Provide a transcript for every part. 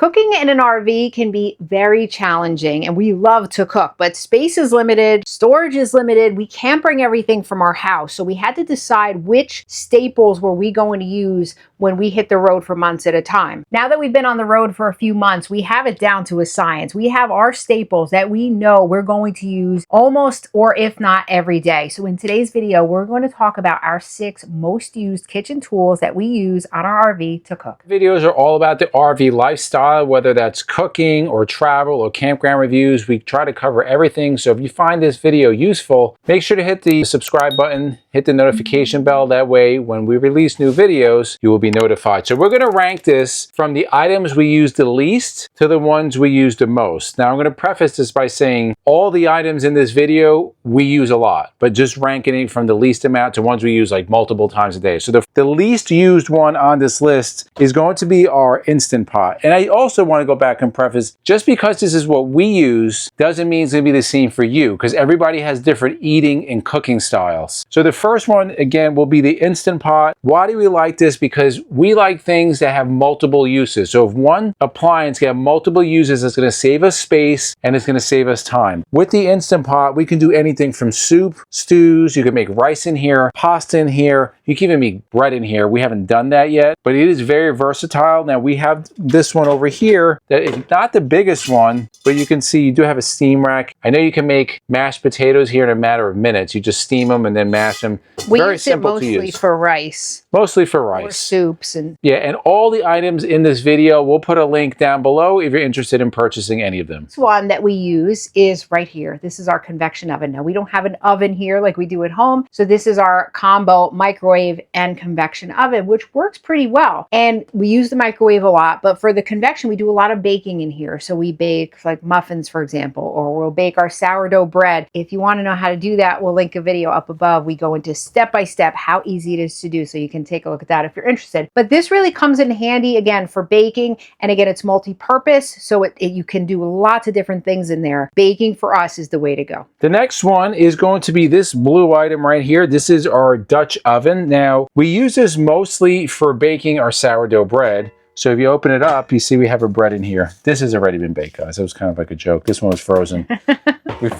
Cooking in an RV can be very challenging, and we love to cook, but space is limited, storage is limited, we can't bring everything from our house. So we had to decide which staples were we going to use when we hit the road for months at a time. Now that we've been on the road for a few months, we have it down to a science. We have our staples that we know we're going to use almost, or if not every day. So in today's video, we're going to talk about our 6 most used kitchen tools that we use on our RV to cook. Videos are all about the RV lifestyle, whether that's cooking or travel or campground reviews. We try to cover everything. So if you find this video useful, make sure to hit the subscribe button, hit the notification bell. That way, when we release new videos, you will be notified. So we're going to rank this from the items we use the least to the ones we use the most. Now, I'm going to preface this by saying all the items in this video we use a lot, but just ranking it from the least amount to ones we use like multiple times a day. So the least used one on this list is going to be our Instant Pot. And I also want to go back and preface, just because this is what we use doesn't mean it's going to be the same for you, because everybody has different eating and cooking styles. So the first one, again, will be the Instant Pot. Why do we like this? Because we like things that have multiple uses. So if one appliance can have multiple uses, it's going to save us space and it's going to save us time. With the Instant Pot, we can do anything from soup, stews, you can make rice in here, pasta in here, you can even make bread in here. We haven't done that yet, but it is very versatile. Now we have this one over here that is not the biggest one, but you can see you do have a steam rack. I know you can make mashed potatoes here in a matter of minutes. You just steam them and then mash them. We use it mostly for rice. Mostly for rice. Or soups. And yeah, and all the items in this video, we'll put a link down below if you're interested in purchasing any of them. This one that we use is right here. This is our convection oven. Now, we don't have an oven here like we do at home. So this is our combo microwave and convection oven, which works pretty well. And we use the microwave a lot, but for the convection, we do a lot of baking in here. So we bake like muffins, for example, or we'll bake our sourdough bread. If you want to know how to do that, we'll link a video up above. We go into step-by-step how easy it is to do. So you can take a look at that if you're interested. But this really comes in handy, again, for baking. And again, it's multi-purpose. So you can do lots of different things in there. Baking for us is the way to go. The next one is going to be this blue item right here. This is our Dutch oven. Now, we use this mostly for baking our sourdough bread. So if you open it up, you see we have a bread in here. This has already been baked, guys. That was kind of like a joke. This one was frozen. We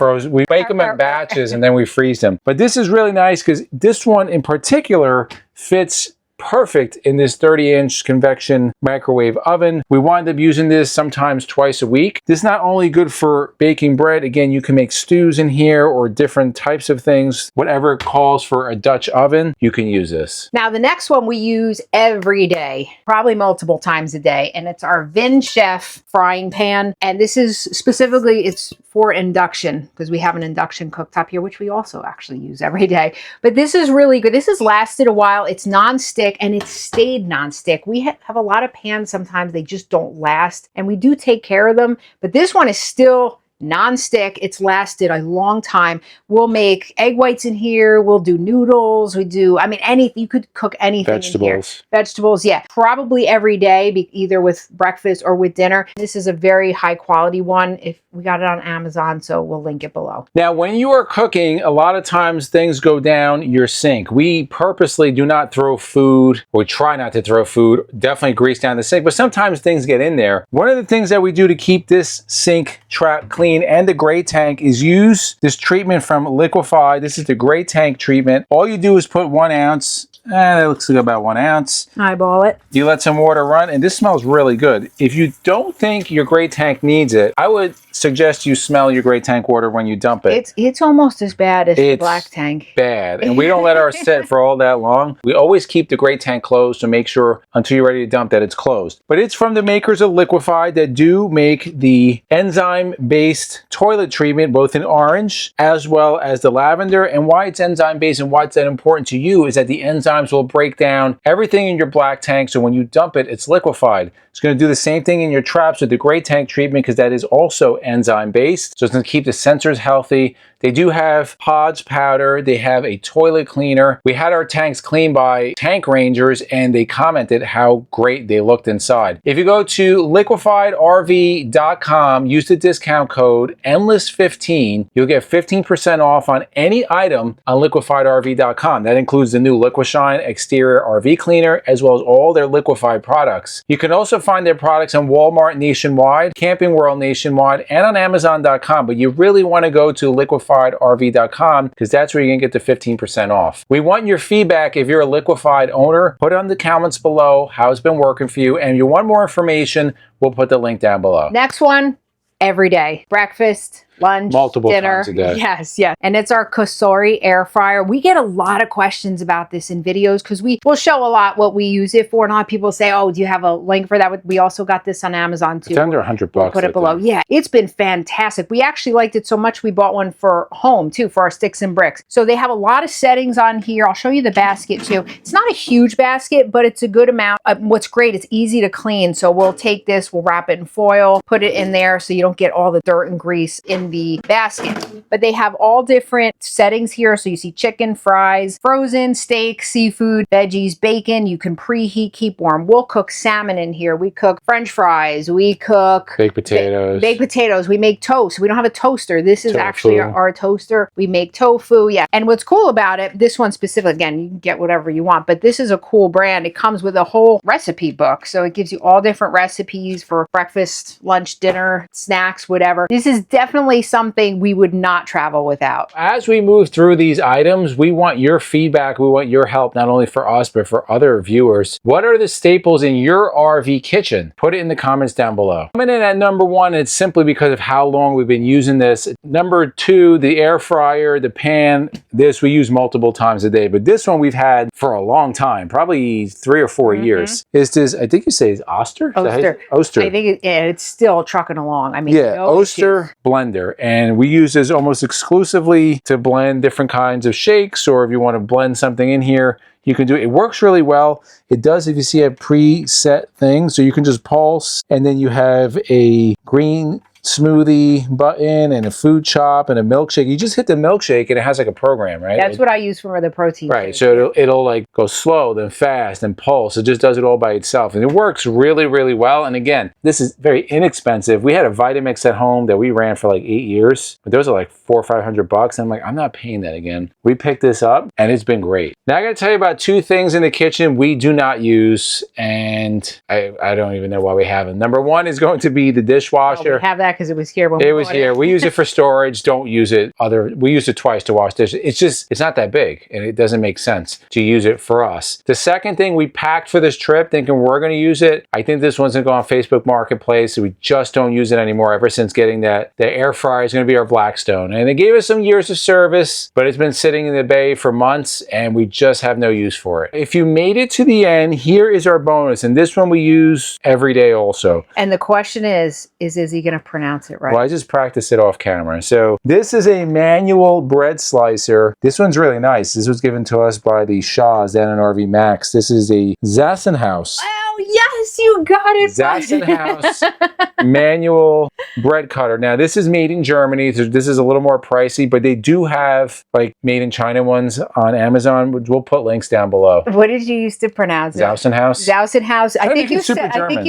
bake them in batches and then we freeze them. But this is really nice because this one in particular fits perfect in this 30-inch convection microwave oven. We wind up using this sometimes twice a week. This is not only good for baking bread. Again, you can make stews in here or different types of things. Whatever calls for a Dutch oven, you can use this. Now, the next one we use every day, probably multiple times a day, and it's our Vin Chef frying pan. And this is specifically, it's for induction because we have an induction cooktop here, which we also actually use every day. But this is really good. This has lasted a while. It's non-stick. And it's stayed non-stick. We have a lot of pans sometimes, they just don't last, and we do take care of them, but this one is still non-stick. It's lasted a long time. We'll make egg whites in here. We'll do noodles. We do, I mean, anything. You could cook anything in here. Vegetables, yeah. Probably every day, either with breakfast or with dinner. This is a very high quality one. If we got it on Amazon, so we'll link it below. Now, when you are cooking, a lot of times things go down your sink. We purposely do not throw food, or try not to throw food, definitely grease down the sink, but sometimes things get in there. One of the things that we do to keep this sink trap clean and the gray tank is use this treatment from Liquify. This is the gray tank treatment. All you do is put 1 ounce. That looks like about 1 ounce. Eyeball it. You let some water run, and this smells really good. If you don't think your gray tank needs it, I would suggest you smell your gray tank water when you dump it. It's almost as bad as the black tank. Bad, and we don't let ours sit for all that long. We always keep the gray tank closed to make sure until you're ready to dump that it's closed. But it's from the makers of Liquify that do make the enzyme-based toilet treatment, both in orange as well as the lavender. And why it's enzyme-based and why it's that important to you is that the enzymes will break down everything in your black tank, so when you dump it, it's liquefied. It's going to do the same thing in your traps with the gray tank treatment because that is also enzyme-based. So it's going to keep the sensors healthy. They do have pods powder. They have a toilet cleaner. We had our tanks cleaned by tank rangers and they commented how great they looked inside. If you go to liquifiedrv.com, use the discount code ENDLESS15, you'll get 15% off on any item on liquifiedrv.com. That includes the new Liquishine exterior RV cleaner as well as all their liquefied products. You can also find their products on Walmart nationwide, Camping World nationwide, and on Amazon.com. But you really want to go to liquefiedrv.com because that's where you can get the 15% off. We want your feedback. If you're a Liquefied owner, put it in the comments below how it's been working for you. And if you want more information, we'll put the link down below. Next one, every day. Breakfast, lunch, multiple dinner. times a day. Yes, yes. And it's our Cosori air fryer. We get a lot of questions about this in videos because we'll show a lot what we use it for. And a lot of people say, oh, do you have a link for that? We also got this on Amazon too. It's under $100. We'll put it below. Yeah, it's been fantastic. We actually liked it so much we bought one for home too, for our sticks and bricks. So they have a lot of settings on here. I'll show you the basket too. It's not a huge basket, but it's a good amount. What's great, it's easy to clean. So we'll take this, we'll wrap it in foil, put it in there so you don't get all the dirt and grease in the basket. But they have all different settings here. So you see chicken, fries, frozen, steak, seafood, veggies, bacon. You can preheat, keep warm. We'll cook salmon in here. We cook French fries. We cook baked potatoes. Baked potatoes. We make toast. We don't have a toaster. This is actually our toaster. We make tofu. Yeah. And what's cool about it, this one specifically, again, you can get whatever you want, but this is a cool brand. It comes with a whole recipe book. So it gives you all different recipes for breakfast, lunch, dinner, snacks, whatever. This is definitely something we would not travel without. As we move through these items, we want your feedback. We want your help, not only for us, but for other viewers. What are the staples in your RV kitchen? Put it in the comments down below. Coming in at number one, it's simply because of how long we've been using this. Number two, the air fryer, the pan. This we use multiple times a day, but this one we've had for a long time, probably 3 or 4 years. Is this, I think you say it's Oster? Oster. I think it's still trucking along. I mean, yeah, Oster blender. And we use this almost exclusively to blend different kinds of shakes, or if you want to blend something in here, you can do it. It works really well. It does, if you see a preset thing, so you can just pulse, and then you have a green smoothie button and a food chop and a milkshake. You just hit the milkshake and it has like a program, right? That's what I use for the protein. Right. So it'll like go slow, then fast, and pulse. It just does it all by itself. And it works really, really well. And again, this is very inexpensive. We had a Vitamix at home that we ran for like 8 years, but those are like $400 or $500. And I'm like, I'm not paying that again. We picked this up and it's been great. Now I got to tell you about 2 things in the kitchen we do not use, and I don't even know why we have them. Number one is going to be the dishwasher. We have that because it was here when it was here. We use it for storage. Don't use it. We use it twice to wash dishes. It's not that big, and it doesn't make sense to use it for us. The second thing we packed for this trip, thinking we're going to use it. I think this one's going to go on Facebook Marketplace. So we just don't use it anymore. Ever since getting that, the air fryer is going to be our Blackstone, and they gave us some years of service, but it's been sitting in the bay for months, and we just have no use for it. If you made it to the end, here is our bonus, and this one we use every day also. And the question is he going to pronounce it right? Well, I just practiced it off camera. So this is a manual bread slicer. This one's really nice. This was given to us by the Shaws down in RV Max. This is a Zassenhaus. Oh, yes, you got it. Zassenhaus manual bread cutter. Now, this is made in Germany. So this is a little more pricey, but they do have like made in China ones on Amazon. We'll put links down below. What did you use to pronounce it? Zassenhaus. Zassenhaus. I think you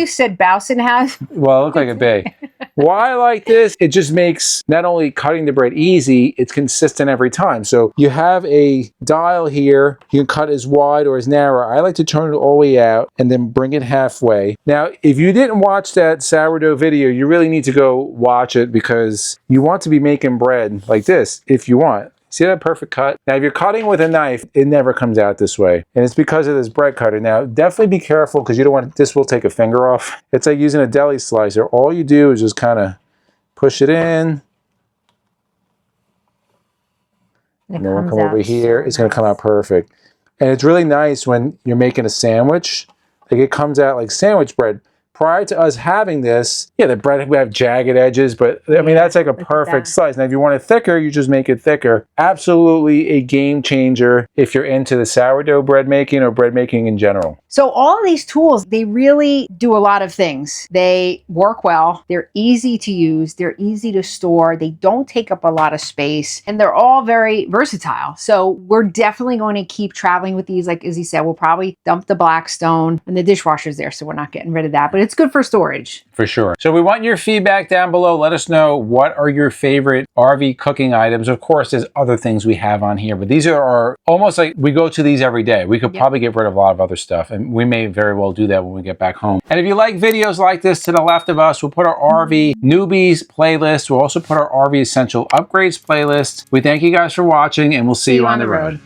said Bausenhaus. Well, it looked like a bay. Why I like this, it just makes not only cutting the bread easy, it's consistent every time. So you have a dial here. You can cut as wide or as narrow. I like to turn it all the way out and then bring it halfway. Now, if you didn't watch that sourdough video, you really need to go watch it because you want to be making bread like this if you want. See that perfect cut? Now, if you're cutting with a knife, it never comes out this way. And it's because of this bread cutter. Now, definitely be careful because you don't want, this will take a finger off. It's like using a deli slicer. All you do is just kind of push it in. And then we'll come over here. It's going to come out perfect. And it's really nice when you're making a sandwich. Like it comes out like sandwich bread. Prior to us having this, yeah, the bread, we have jagged edges, but I mean, that's like a perfect slice. Now, if you want it thicker, you just make it thicker. Absolutely a game changer if you're into the sourdough bread making or bread making in general. So all of these tools, they really do a lot of things. They work well. They're easy to use. They're easy to store. They don't take up a lot of space, and they're all very versatile. So we're definitely going to keep traveling with these. Like Izzy said, we'll probably dump the Blackstone, and the dishwasher's there, so we're not getting rid of that, but it's good for storage. For sure. So we want your feedback down below. Let us know what are your favorite RV cooking items. Of course, there's other things we have on here, but these are our, almost like we go to these every day. We could probably get rid of a lot of other stuff and and we may very well do that when we get back home. And if you like videos like this to the left of us, we'll put our RV newbies playlist. We'll also put our RV essential upgrades playlist. We thank you guys for watching, and we'll see you on the road.